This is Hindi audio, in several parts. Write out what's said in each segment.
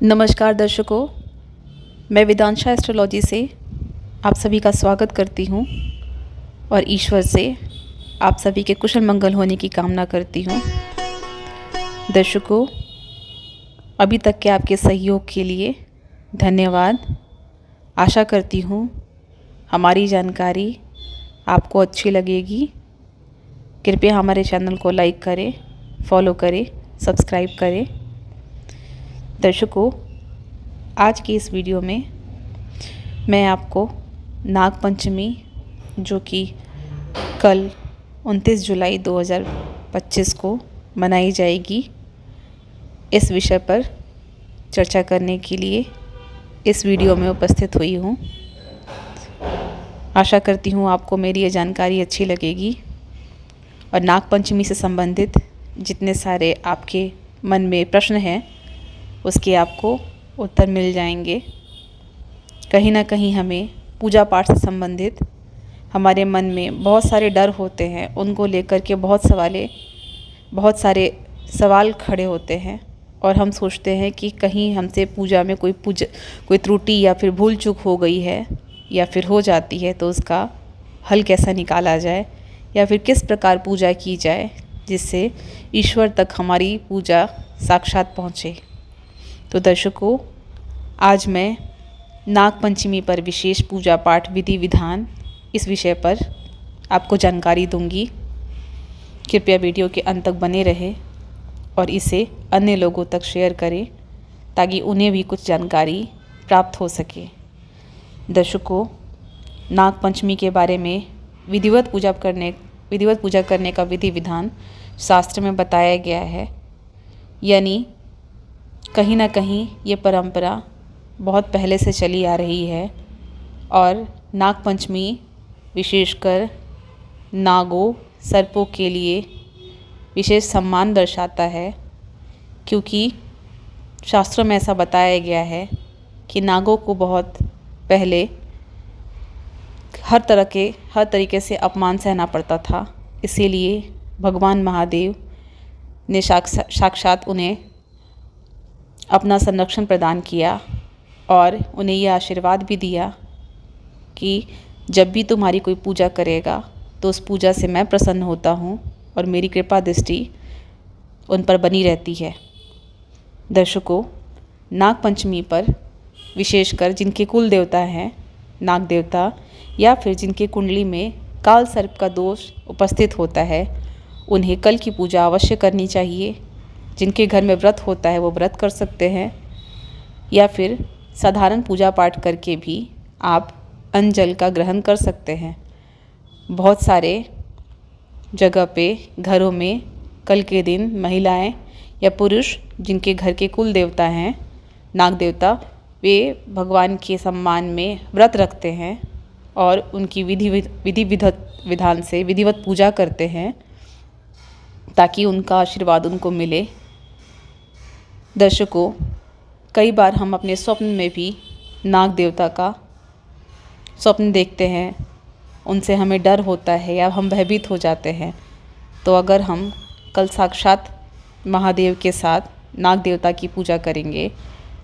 नमस्कार दर्शकों, मैं वेदांशा एस्ट्रोलॉजी से आप सभी का स्वागत करती हूँ और ईश्वर से आप सभी के कुशल मंगल होने की कामना करती हूँ। दर्शकों, अभी तक के आपके सहयोग के लिए धन्यवाद। आशा करती हूँ हमारी जानकारी आपको अच्छी लगेगी। कृपया हमारे चैनल को लाइक करें, फॉलो करें, सब्सक्राइब करें। दर्शकों, आज की इस वीडियो में मैं आपको नाग पंचमी जो कि कल 29 जुलाई 2025 को मनाई जाएगी, इस विषय पर चर्चा करने के लिए इस वीडियो में उपस्थित हुई हूँ। आशा करती हूँ आपको मेरी ये जानकारी अच्छी लगेगी और नाग पंचमी से संबंधित जितने सारे आपके मन में प्रश्न हैं उसके आपको उत्तर मिल जाएंगे। कहीं ना कहीं हमें पूजा पाठ से संबंधित हमारे मन में बहुत सारे डर होते हैं, उनको लेकर के बहुत सारे सवाल खड़े होते हैं और हम सोचते हैं कि कहीं हमसे पूजा में कोई त्रुटि या फिर भूल चूक हो गई है या फिर हो जाती है तो उसका हल कैसा निकाला जाए या फिर किस प्रकार पूजा की जाए जिससे ईश्वर तक हमारी पूजा साक्षात पहुँचे। तो दर्शकों, आज मैं नाग पंचमी पर विशेष पूजा पाठ विधि विधान इस विषय पर आपको जानकारी दूंगी। कृपया वीडियो के अंत तक बने रहें और इसे अन्य लोगों तक शेयर करें ताकि उन्हें भी कुछ जानकारी प्राप्त हो सके। दर्शकों, नाग पंचमी के बारे में विधिवत पूजा करने का विधि विधान शास्त्र में बताया गया है, यानी कहीं ना कहीं ये परंपरा बहुत पहले से चली आ रही है और नाग पंचमी विशेषकर नागों सर्पों के लिए विशेष सम्मान दर्शाता है, क्योंकि शास्त्रों में ऐसा बताया गया है कि नागों को बहुत पहले हर तरीके से अपमान सहना पड़ता था। इसीलिए भगवान महादेव ने साक्षात उन्हें अपना संरक्षण प्रदान किया और उन्हें यह आशीर्वाद भी दिया कि जब भी तुम्हारी कोई पूजा करेगा तो उस पूजा से मैं प्रसन्न होता हूँ और मेरी कृपा दृष्टि उन पर बनी रहती है। दर्शकों, नाग पंचमी पर विशेषकर जिनके कुल देवता हैं नाग देवता या फिर जिनके कुंडली में काल सर्प का दोष उपस्थित होता है, उन्हें कल की पूजा अवश्य करनी चाहिए। जिनके घर में व्रत होता है वो व्रत कर सकते हैं या फिर साधारण पूजा पाठ करके भी आप अन्न जल का ग्रहण कर सकते हैं। बहुत सारे जगह पे घरों में कल के दिन महिलाएं या पुरुष जिनके घर के कुल देवता हैं नाग देवता, वे भगवान के सम्मान में व्रत रखते हैं और उनकी विधिवत पूजा करते हैं ताकि उनका आशीर्वाद उनको मिले। दर्शकों, कई बार हम अपने स्वप्न में भी नाग देवता का स्वप्न देखते हैं, उनसे हमें डर होता है या हम भयभीत हो जाते हैं। तो अगर हम कल साक्षात महादेव के साथ नाग देवता की पूजा करेंगे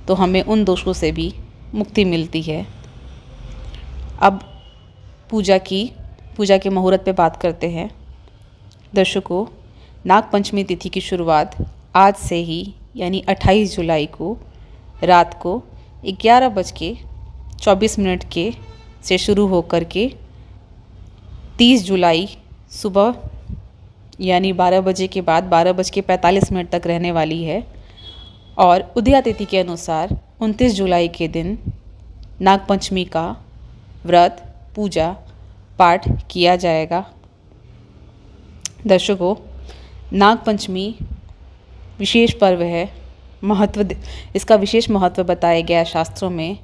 तो हमें उन दोषों से भी मुक्ति मिलती है। अब पूजा के मुहूर्त पे बात करते हैं। दर्शकों, नाग पंचमी तिथि की शुरुआत आज से ही यानी 28 जुलाई को रात को 11:24 के से शुरू होकर के 30 जुलाई सुबह यानी 12 बजे के बाद 12:45 तक रहने वाली है और उदया तिथि के अनुसार 29 जुलाई के दिन नाग पंचमी का व्रत पूजा पाठ किया जाएगा। दर्शकों, नाग पंचमी विशेष पर्व है। इसका विशेष महत्व बताया गया है शास्त्रों में,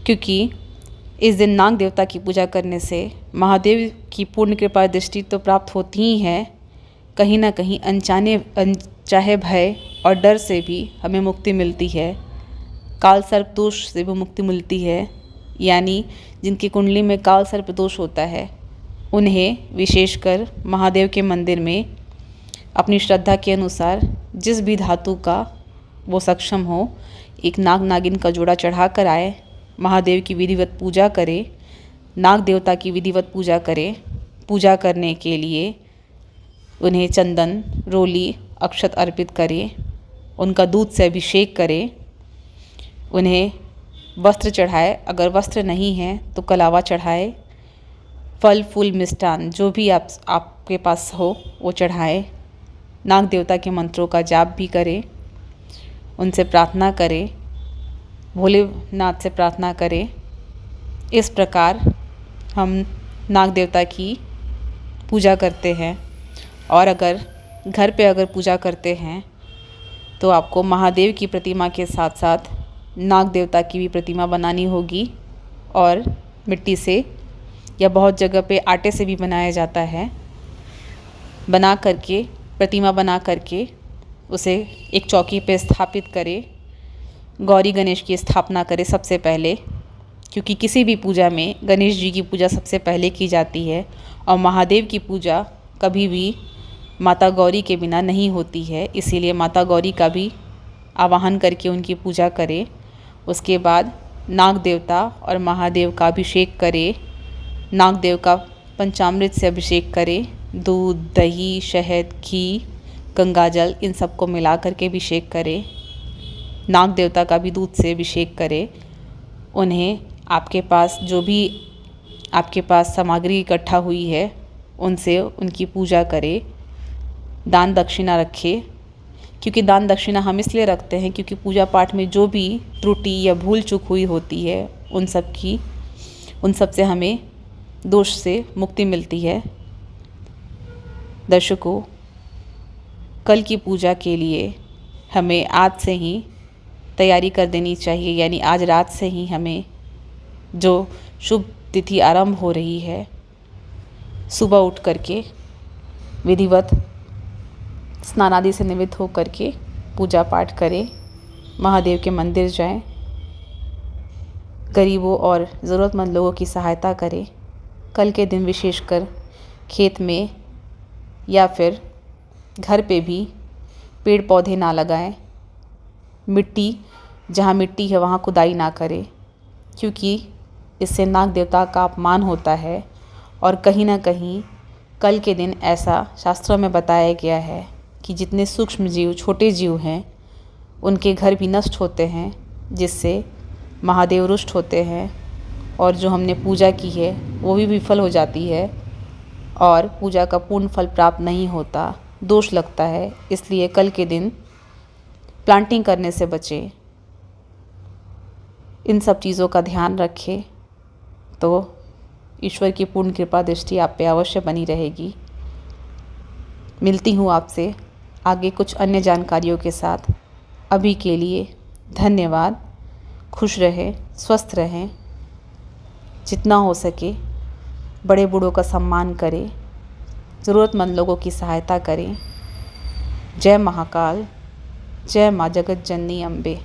क्योंकि इस दिन नाग देवता की पूजा करने से महादेव की पूर्ण कृपा दृष्टि तो प्राप्त होती ही है, कहीं ना कहीं अनचाहे भय और डर से भी हमें मुक्ति मिलती है। काल सर्प दोष से भी मुक्ति मिलती है, यानी जिनकी कुंडली में काल सर्प दोष होता है उन्हें विशेषकर महादेव के मंदिर में अपनी श्रद्धा के अनुसार जिस भी धातु का वो सक्षम हो, एक नाग नागिन का जोड़ा चढ़ा कर आए, महादेव की विधिवत पूजा करे, नाग देवता की विधिवत पूजा करे। पूजा करने के लिए उन्हें चंदन, रोली, अक्षत अर्पित करे, उनका दूध से अभिषेक करे, उन्हें वस्त्र चढ़ाए, अगर वस्त्र नहीं है तो कलावा चढ़ाए, फल फूल मिष्ठान जो भी आपके पास हो वो चढ़ाए, नाग देवता के मंत्रों का जाप भी करें, उनसे प्रार्थना करें, भोलेनाथ से प्रार्थना करें। इस प्रकार हम नाग देवता की पूजा करते हैं। और अगर घर पे अगर पूजा करते हैं तो आपको महादेव की प्रतिमा के साथ साथ नाग देवता की भी प्रतिमा बनानी होगी, और मिट्टी से या बहुत जगह पे आटे से भी बनाया जाता है। बना करके प्रतिमा बना करके उसे एक चौकी पे स्थापित करें। गौरी गणेश की स्थापना करें सबसे पहले, क्योंकि किसी भी पूजा में गणेश जी की पूजा सबसे पहले की जाती है, और महादेव की पूजा कभी भी माता गौरी के बिना नहीं होती है। इसीलिए माता गौरी का भी आवाहन करके उनकी पूजा करें। उसके बाद नाग देवता और महादेव का अभिषेक करें। नाग देव का पंचामृत से अभिषेक करें। दूध, दही, शहद, घी, गंगाजल इन सबको मिला करके अभिषेक करें। नाग देवता का भी दूध से अभिषेक करें। उन्हें आपके पास जो भी आपके पास सामग्री इकट्ठा हुई है उनसे उनकी पूजा करें। दान दक्षिणा रखें, क्योंकि दान दक्षिणा हम इसलिए रखते हैं क्योंकि पूजा पाठ में जो भी त्रुटि या भूल चूक हुई होती है उन सब से हमें दोष से मुक्ति मिलती है। दर्शकों, कल की पूजा के लिए हमें आज से ही तैयारी कर देनी चाहिए, यानी आज रात से ही हमें जो शुभ तिथि आरंभ हो रही है, सुबह उठ करके विधिवत स्नान आदि से निवृत्त हो करके पूजा पाठ करें, महादेव के मंदिर जाएं, गरीबों और ज़रूरतमंद लोगों की सहायता करें। कल के दिन विशेषकर खेत में या फिर घर पे भी पेड़ पौधे ना लगाएं। जहाँ मिट्टी है वहाँ खुदाई ना करें, क्योंकि इससे नाग देवता का अपमान होता है। और कहीं ना कहीं कल के दिन ऐसा शास्त्रों में बताया गया है कि जितने सूक्ष्म जीव, छोटे जीव हैं, उनके घर भी नष्ट होते हैं, जिससे महादेव रुष्ट होते हैं, और जो हमने पूजा की है वो भी विफल हो जाती है और पूजा का पूर्ण फल प्राप्त नहीं होता, दोष लगता है। इसलिए कल के दिन प्लांटिंग करने से बचें, इन सब चीज़ों का ध्यान रखें, तो ईश्वर की पूर्ण कृपा दृष्टि आप पे अवश्य बनी रहेगी। मिलती हूँ आपसे आगे कुछ अन्य जानकारियों के साथ। अभी के लिए धन्यवाद। खुश रहें, स्वस्थ रहें, जितना हो सके बड़े बूढ़ों का सम्मान करें, ज़रूरतमंद लोगों की सहायता करें। जय महाकाल, जय माँ जगत जननी अम्बे।